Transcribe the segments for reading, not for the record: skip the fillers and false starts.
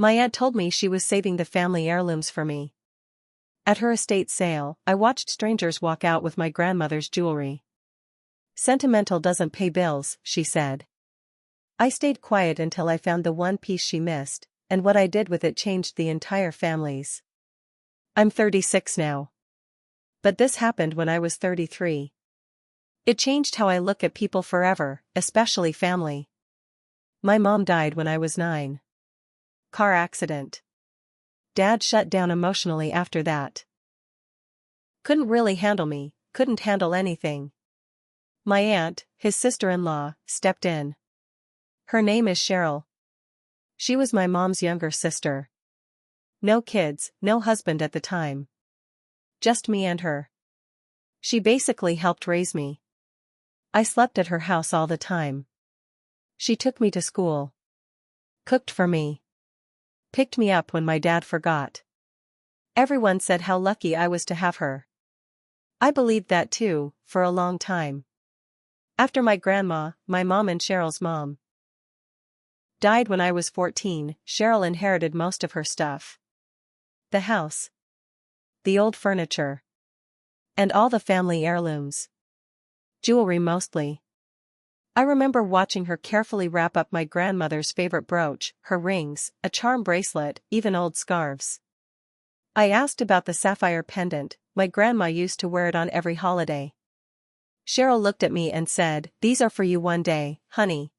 My aunt told me she was saving the family heirlooms for me. At her estate sale, I watched strangers walk out with my grandmother's jewelry. Sentimental doesn't pay bills, she said. I stayed quiet until I found the one piece she missed, and what I did with it changed the entire families. I'm 36 now. But this happened when I was 33. It changed how I look at people forever, especially family. My mom died when I was 9. Car accident. Dad shut down emotionally after that. Couldn't really handle me, couldn't handle anything. My aunt, his sister-in-law, stepped in. Her name is Cheryl. She was my mom's younger sister. No kids, no husband at the time. Just me and her. She basically helped raise me. I slept at her house all the time. She took me to school. Cooked for me. Picked me up when my dad forgot. Everyone said how lucky I was to have her. I believed that too, for a long time. After my grandma, my mom and Cheryl's mom died when I was 14, Cheryl inherited most of her stuff. The house. The old furniture. And all the family heirlooms. Jewelry mostly. I remember watching her carefully wrap up my grandmother's favorite brooch, her rings, a charm bracelet, even old scarves. I asked about the sapphire pendant, my grandma used to wear it on every holiday. Cheryl looked at me and said, "These are for you one day, honey.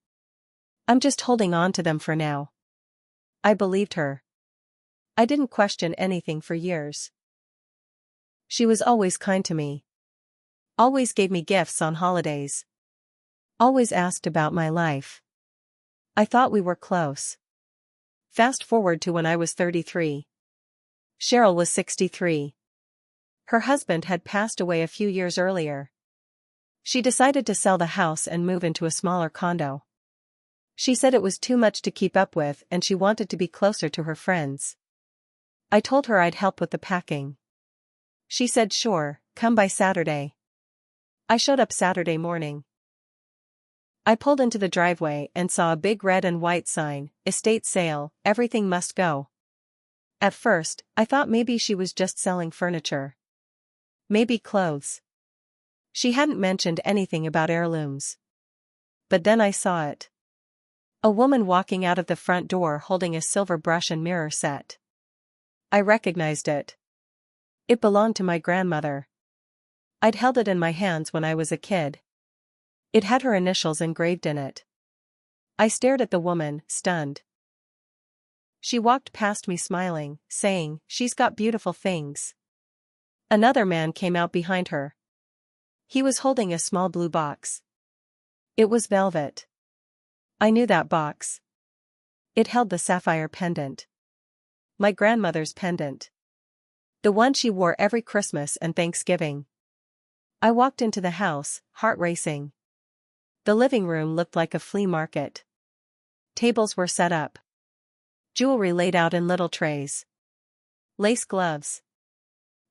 I'm just holding on to them for now." I believed her. I didn't question anything for years. She was always kind to me. Always gave me gifts on holidays. Always asked about my life. I thought we were close. Fast forward to when I was 33. Cheryl was 63. Her husband had passed away a few years earlier. She decided to sell the house and move into a smaller condo. She said it was too much to keep up with and she wanted to be closer to her friends. I told her I'd help with the packing. She said sure, come by Saturday. I showed up Saturday morning. I pulled into the driveway and saw a big red and white sign, estate sale, everything must go. At first, I thought maybe she was just selling furniture. Maybe clothes. She hadn't mentioned anything about heirlooms. But then I saw it. A woman walking out of the front door holding a silver brush and mirror set. I recognized it. It belonged to my grandmother. I'd held it in my hands when I was a kid. It had her initials engraved in it. I stared at the woman, stunned. She walked past me smiling, saying, "She's got beautiful things." Another man came out behind her. He was holding a small blue box. It was velvet. I knew that box. It held the sapphire pendant. My grandmother's pendant. The one she wore every Christmas and Thanksgiving. I walked into the house, heart racing. The living room looked like a flea market. Tables were set up. Jewelry laid out in little trays. Lace gloves.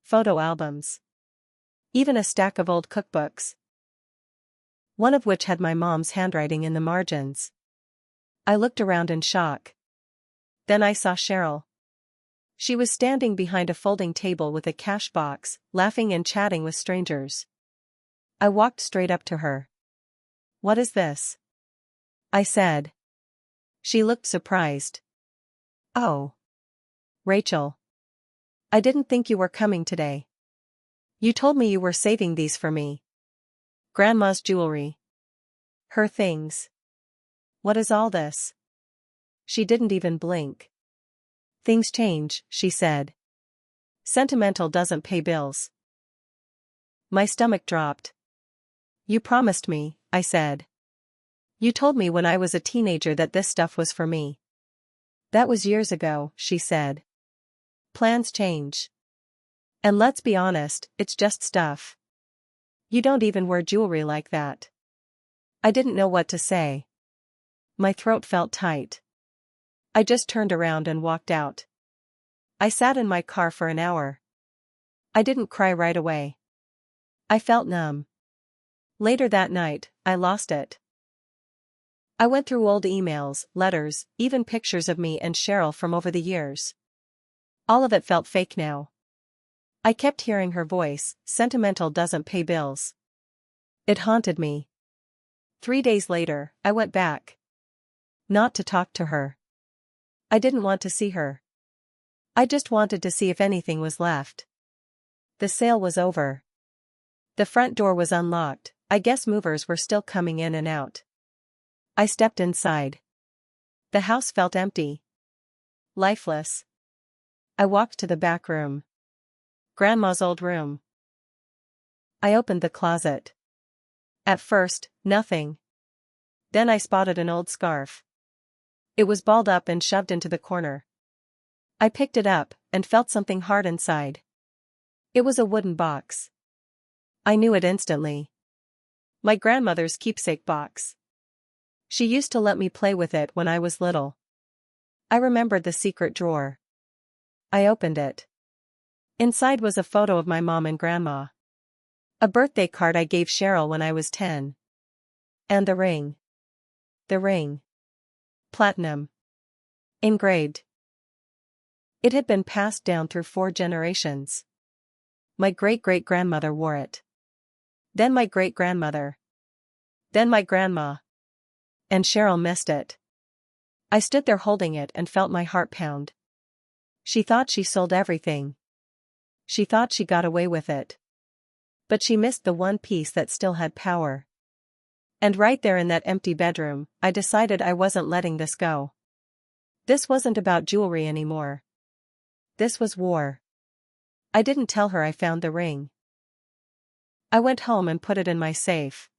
Photo albums. Even a stack of old cookbooks. One of which had my mom's handwriting in the margins. I looked around in shock. Then I saw Cheryl. She was standing behind a folding table with a cash box, laughing and chatting with strangers. I walked straight up to her. "What is this?" I said. She looked surprised. "Oh. Rachel. I didn't think you were coming today. You told me you were saving these for me." Grandma's jewelry. Her things. What is all this? She didn't even blink. "Things change," she said. "Sentimental doesn't pay bills." My stomach dropped. "You promised me," I said. "You told me when I was a teenager that this stuff was for me." "That was years ago," she said. "Plans change. And let's be honest, it's just stuff. You don't even wear jewelry like that." I didn't know what to say. My throat felt tight. I just turned around and walked out. I sat in my car for an hour. I didn't cry right away. I felt numb. Later that night, I lost it. I went through old emails, letters, even pictures of me and Cheryl from over the years. All of it felt fake now. I kept hearing her voice, "Sentimental doesn't pay bills." It haunted me. 3 days later, I went back. Not to talk to her. I didn't want to see her. I just wanted to see if anything was left. The sale was over. The front door was unlocked. I guess movers were still coming in and out. I stepped inside. The house felt empty. Lifeless. I walked to the back room. Grandma's old room. I opened the closet. At first, nothing. Then I spotted an old scarf. It was balled up and shoved into the corner. I picked it up, and felt something hard inside. It was a wooden box. I knew it instantly. My grandmother's keepsake box. She used to let me play with it when I was little. I remembered the secret drawer. I opened it. Inside was a photo of my mom and grandma. A birthday card I gave Cheryl when I was 10. And the ring. The ring. Platinum. Engraved. It had been passed down through 4 generations. My great-great-grandmother wore it. Then my great-grandmother. Then my grandma. And Cheryl missed it. I stood there holding it and felt my heart pound. She thought she sold everything. She thought she got away with it. But she missed the one piece that still had power. And right there in that empty bedroom, I decided I wasn't letting this go. This wasn't about jewelry anymore. This was war. I didn't tell her I found the ring. I went home and put it in my safe.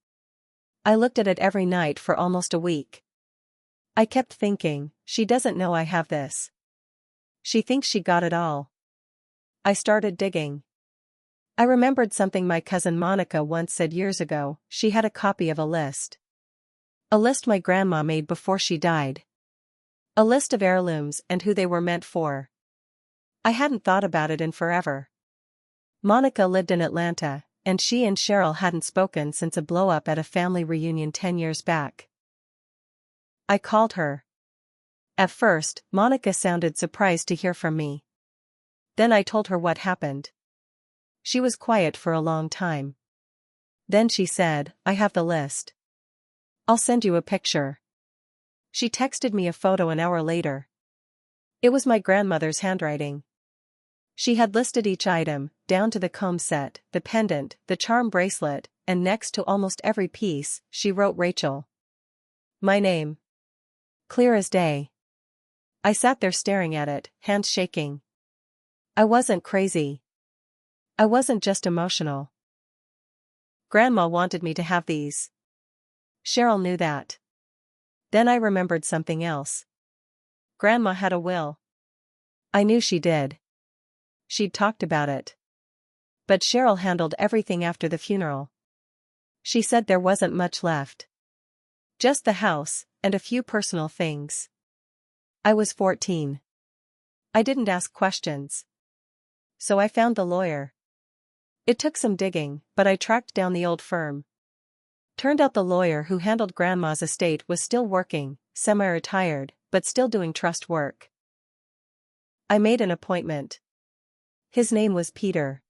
I looked at it every night for almost a week. I kept thinking, she doesn't know I have this. She thinks she got it all. I started digging. I remembered something my cousin Monica once said years ago. She had a copy of a list. A list my grandma made before she died. A list of heirlooms and who they were meant for. I hadn't thought about it in forever. Monica lived in Atlanta, and she and Cheryl hadn't spoken since a blow-up at a family reunion 10 years back. I called her. At first, Monica sounded surprised to hear from me. Then I told her what happened. She was quiet for a long time. Then she said, "I have the list. I'll send you a picture." She texted me a photo an hour later. It was my grandmother's handwriting. She had listed each item, down to the comb set, the pendant, the charm bracelet, and next to almost every piece, she wrote Rachel. My name. Clear as day. I sat there staring at it, hands shaking. I wasn't crazy. I wasn't just emotional. Grandma wanted me to have these. Cheryl knew that. Then I remembered something else. Grandma had a will. I knew she did. She'd talked about it. But Cheryl handled everything after the funeral. She said there wasn't much left. Just the house, and a few personal things. I was 14. I didn't ask questions. So I found the lawyer. It took some digging, but I tracked down the old firm. Turned out the lawyer who handled Grandma's estate was still working, semi-retired, but still doing trust work. I made an appointment. His name was Peter.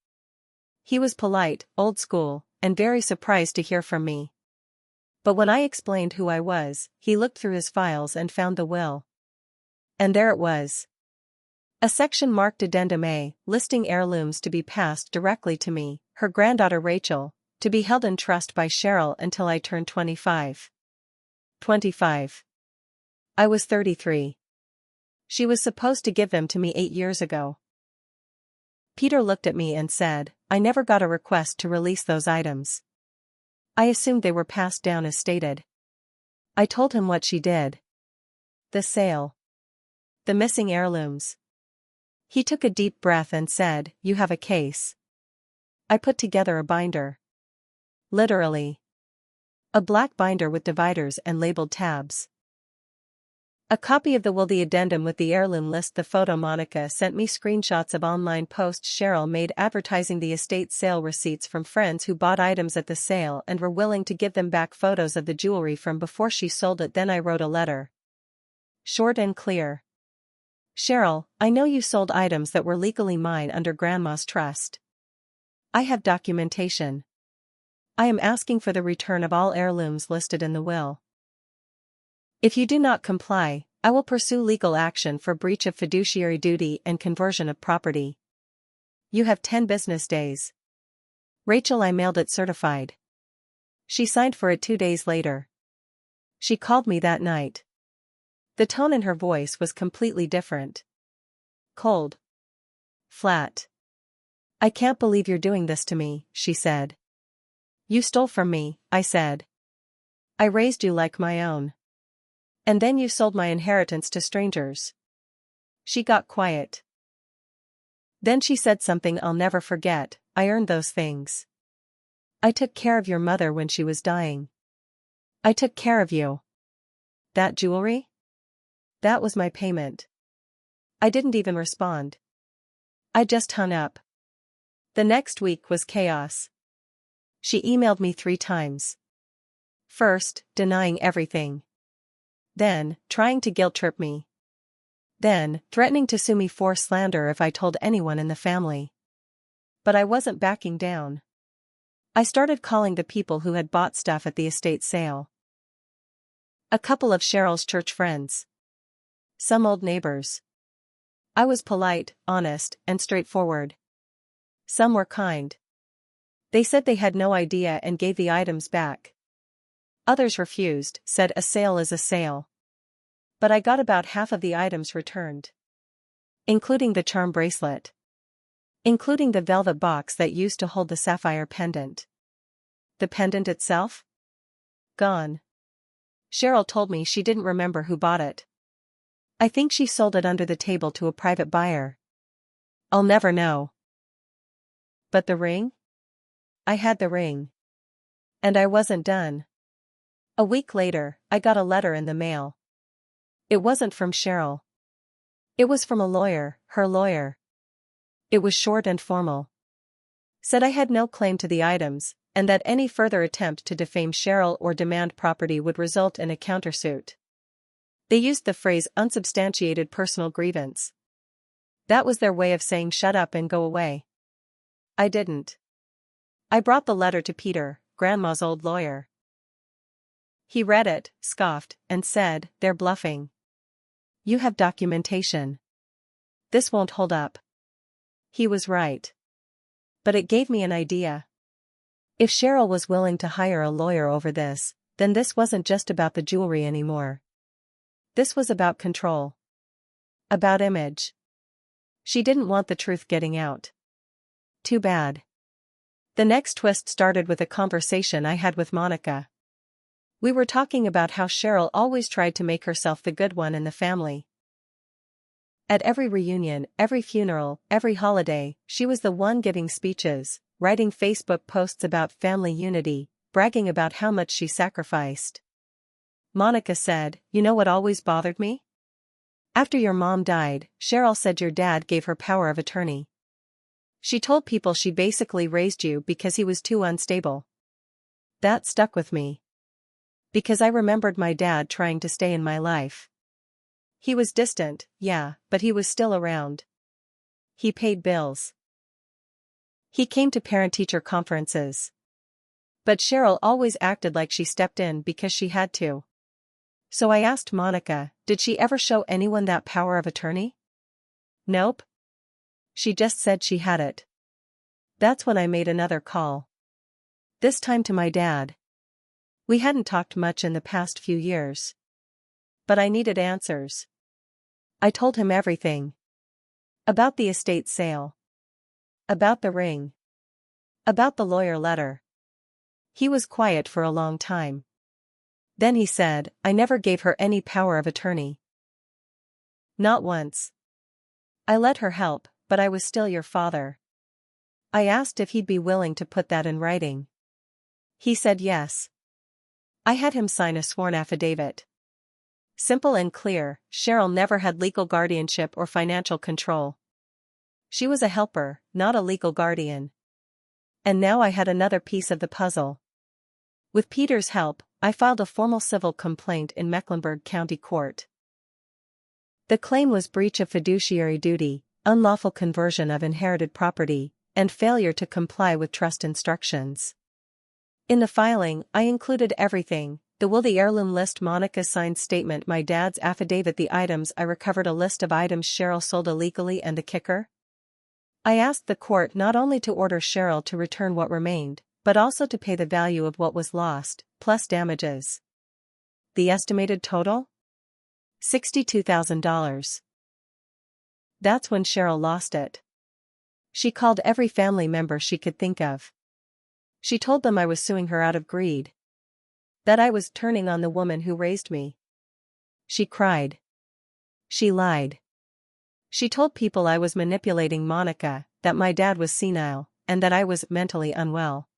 He was polite, old school, and very surprised to hear from me. But when I explained who I was, he looked through his files and found the will. And there it was. A section marked Addendum A, listing heirlooms to be passed directly to me, her granddaughter Rachel, to be held in trust by Cheryl until I turned 25. 25. I was 33. She was supposed to give them to me 8 years ago. Peter looked at me and said, "I never got a request to release those items. I assumed they were passed down as stated." I told him what she did. The sale. The missing heirlooms. He took a deep breath and said, "You have a case." I put together a binder. Literally. A black binder with dividers and labeled tabs. A copy of the addendum with the heirloom list. The photo. Monica sent me screenshots of online posts Cheryl made advertising the estate sale, receipts from friends who bought items at the sale and were willing to give them back, photos of the jewelry from before she sold it. Then I wrote a letter. Short and clear. Cheryl, I know you sold items that were legally mine under Grandma's trust. I have documentation. I am asking for the return of all heirlooms listed in the will. If you do not comply, I will pursue legal action for breach of fiduciary duty and conversion of property. You have 10 business days. Rachel. I mailed it certified. She signed for it 2 days later. She called me that night. The tone in her voice was completely different. Cold. Flat. I can't believe you're doing this to me, she said. You stole from me, I said. I raised you like my own. And then you sold my inheritance to strangers. She got quiet. Then she said something I'll never forget. I earned those things. I took care of your mother when she was dying. I took care of you. That jewelry? That was my payment. I didn't even respond. I just hung up. The next week was chaos. She emailed me 3 times. First, denying everything. Then, trying to guilt-trip me. Then, threatening to sue me for slander if I told anyone in the family. But I wasn't backing down. I started calling the people who had bought stuff at the estate sale. A couple of Cheryl's church friends. Some old neighbors. I was polite, honest, and straightforward. Some were kind. They said they had no idea and gave the items back. Others refused, said a sale is a sale. But I got about half of the items returned. Including the charm bracelet. Including the velvet box that used to hold the sapphire pendant. The pendant itself? Gone. Cheryl told me she didn't remember who bought it. I think she sold it under the table to a private buyer. I'll never know. But the ring? I had the ring. And I wasn't done. A week later, I got a letter in the mail. It wasn't from Cheryl. It was from a lawyer, her lawyer. It was short and formal. Said I had no claim to the items, and that any further attempt to defame Cheryl or demand property would result in a countersuit. They used the phrase unsubstantiated personal grievance. That was their way of saying shut up and go away. I didn't. I brought the letter to Peter, Grandma's old lawyer. He read it, scoffed, and said, "They're bluffing. You have documentation. This won't hold up." He was right. But it gave me an idea. If Cheryl was willing to hire a lawyer over this, then this wasn't just about the jewelry anymore. This was about control. About image. She didn't want the truth getting out. Too bad. The next twist started with a conversation I had with Monica. We were talking about how Cheryl always tried to make herself the good one in the family. At every reunion, every funeral, every holiday, she was the one giving speeches, writing Facebook posts about family unity, bragging about how much she sacrificed. Monica said, "You know what always bothered me? After your mom died, Cheryl said your dad gave her power of attorney. She told people she basically raised you because he was too unstable." That stuck with me. Because I remembered my dad trying to stay in my life. He was distant, yeah, but he was still around. He paid bills. He came to parent-teacher conferences. But Cheryl always acted like she stepped in because she had to. So I asked Monica, did she ever show anyone that power of attorney? Nope. She just said she had it. That's when I made another call. This time to my dad. We hadn't talked much in the past few years. But I needed answers. I told him everything. About the estate sale. About the ring. About the lawyer letter. He was quiet for a long time. Then he said, "I never gave her any power of attorney. Not once. I let her help, but I was still your father." I asked if he'd be willing to put that in writing. He said yes. I had him sign a sworn affidavit. Simple and clear, Cheryl never had legal guardianship or financial control. She was a helper, not a legal guardian. And now I had another piece of the puzzle. With Peter's help, I filed a formal civil complaint in Mecklenburg County Court. The claim was breach of fiduciary duty, unlawful conversion of inherited property, and failure to comply with trust instructions. In the filing, I included everything: the will, the heirloom list, Monica's signed statement, my dad's affidavit, the items I recovered, a list of items Cheryl sold illegally, and the kicker? I asked the court not only to order Cheryl to return what remained, but also to pay the value of what was lost, plus damages. The estimated total? $62,000. That's when Cheryl lost it. She called every family member she could think of. She told them I was suing her out of greed. That I was turning on the woman who raised me. She cried. She lied. She told people I was manipulating Monica, that my dad was senile, and that I was mentally unwell.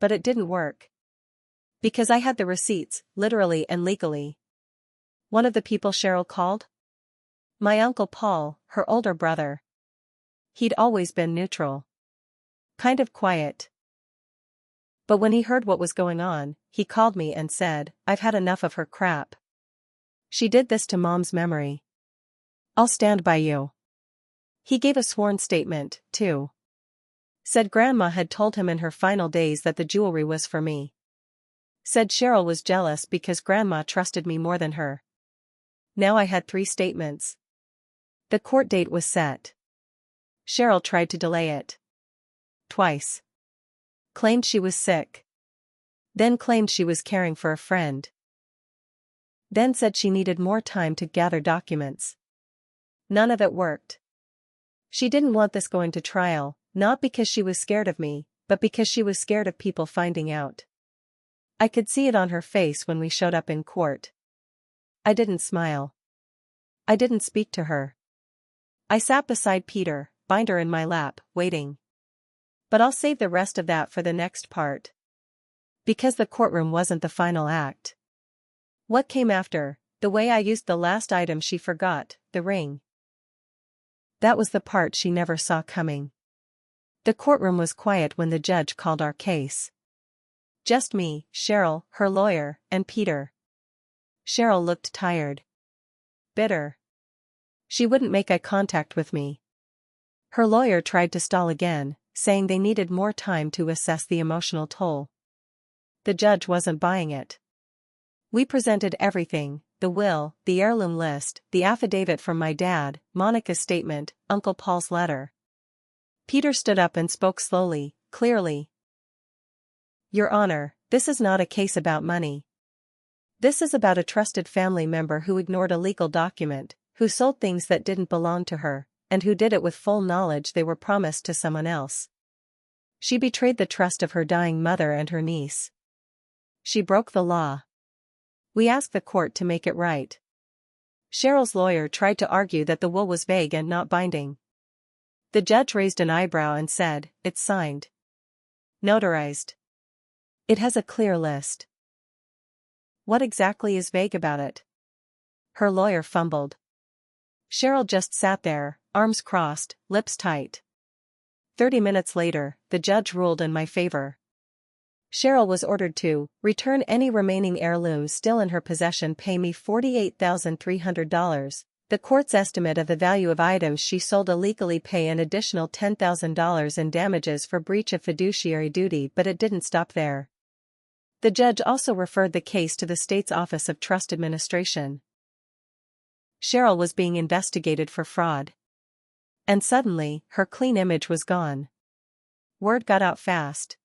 But it didn't work. Because I had the receipts, literally and legally. One of the people Cheryl called? My Uncle Paul, her older brother. He'd always been neutral. Kind of quiet. But when he heard what was going on, he called me and said, I've had enough of her crap. She did this to Mom's memory. I'll stand by you. He gave a sworn statement, too. Said Grandma had told him in her final days that the jewelry was for me. Said Cheryl was jealous because Grandma trusted me more than her. Now I had 3 statements. The court date was set. Cheryl tried to delay it. Twice. Claimed she was sick. Then claimed she was caring for a friend. Then said she needed more time to gather documents. None of it worked. She didn't want this going to trial, not because she was scared of me, but because she was scared of people finding out. I could see it on her face when we showed up in court. I didn't smile. I didn't speak to her. I sat beside Peter, binder in my lap, waiting. But I'll save the rest of that for the next part. Because the courtroom wasn't the final act. What came after, the way I used the last item she forgot, the ring. That was the part she never saw coming. The courtroom was quiet when the judge called our case. Just me, Cheryl, her lawyer, and Peter. Cheryl looked tired. Bitter. She wouldn't make eye contact with me. Her lawyer tried to stall again, saying they needed more time to assess the emotional toll. The judge wasn't buying it. We presented everything: the will, the heirloom list, the affidavit from my dad, Monica's statement, Uncle Paul's letter. Peter stood up and spoke slowly, clearly. Your Honor, this is not a case about money. This is about a trusted family member who ignored a legal document, who sold things that didn't belong to her, and who did it with full knowledge they were promised to someone else. She betrayed the trust of her dying mother and her niece. She broke the law. We asked the court to make it right. Cheryl's lawyer tried to argue that the will was vague and not binding. The judge raised an eyebrow and said, "It's signed. Notarized. It has a clear list." What exactly is vague about it? Her lawyer fumbled. Cheryl just sat there, arms crossed, lips tight. 30 minutes later, the judge ruled in my favor. Cheryl was ordered to return any remaining heirlooms still in her possession, pay me $48,300, the court's estimate of the value of items she sold illegally, pay an additional $10,000 in damages for breach of fiduciary duty, but it didn't stop there. The judge also referred the case to the state's Office of Trust Administration. Cheryl was being investigated for fraud. And suddenly, her clean image was gone. Word got out fast.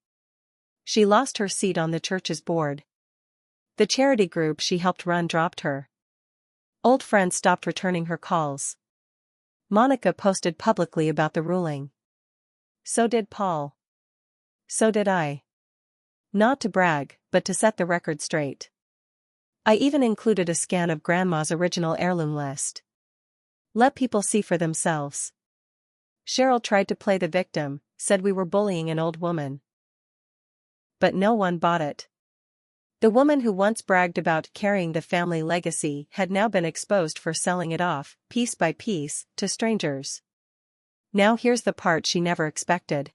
She lost her seat on the church's board. The charity group she helped run dropped her. Old friends stopped returning her calls. Monica posted publicly about the ruling. So did Paul. So did I. Not to brag, but to set the record straight. I even included a scan of Grandma's original heirloom list. Let people see for themselves. Cheryl tried to play the victim, said we were bullying an old woman. But no one bought it. The woman who once bragged about carrying the family legacy had now been exposed for selling it off, piece by piece, to strangers. Now here's the part she never expected.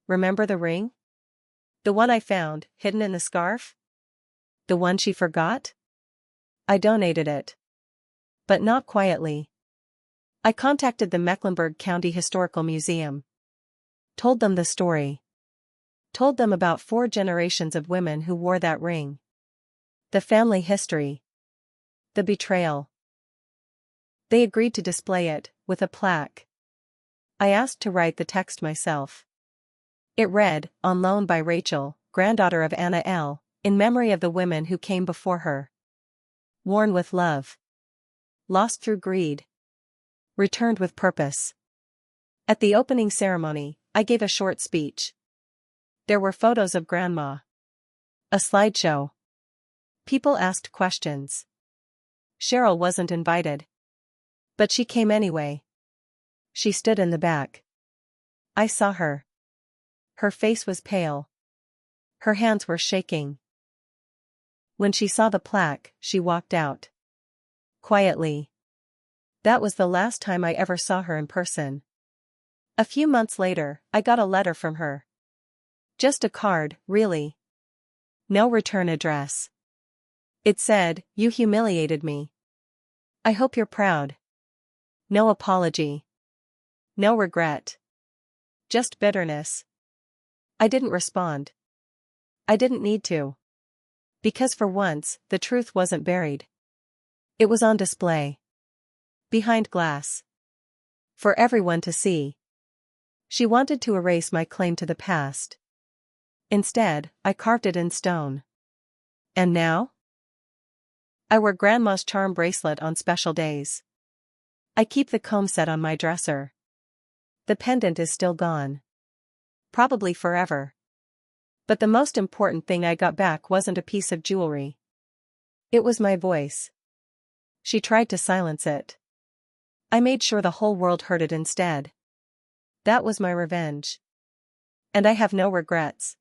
Remember the ring? The one I found, hidden in the scarf? The one she forgot? I donated it. But not quietly. I contacted the Mecklenburg County Historical Museum. Told them the story. Told them about 4 generations of women who wore that ring. The family history. The betrayal. They agreed to display it, with a plaque. I asked to write the text myself. It read, "On loan by Rachel, granddaughter of Anna L., in memory of the women who came before her. Worn with love. Lost through greed. Returned with purpose." At the opening ceremony, I gave a short speech. There were photos of Grandma. A slideshow. People asked questions. Cheryl wasn't invited. But she came anyway. She stood in the back. I saw her. Her face was pale. Her hands were shaking. When she saw the plaque, she walked out. Quietly. That was the last time I ever saw her in person. A few months later, I got a letter from her. Just a card, really. No return address. It said, "You humiliated me. I hope you're proud." No apology. No regret. Just bitterness. I didn't respond. I didn't need to. Because for once, the truth wasn't buried. It was on display. Behind glass. For everyone to see. She wanted to erase my claim to the past. Instead, I carved it in stone. And now? I wear Grandma's charm bracelet on special days. I keep the comb set on my dresser. The pendant is still gone. Probably forever. But the most important thing I got back wasn't a piece of jewelry. It was my voice. She tried to silence it. I made sure the whole world heard it instead. That was my revenge. And I have no regrets.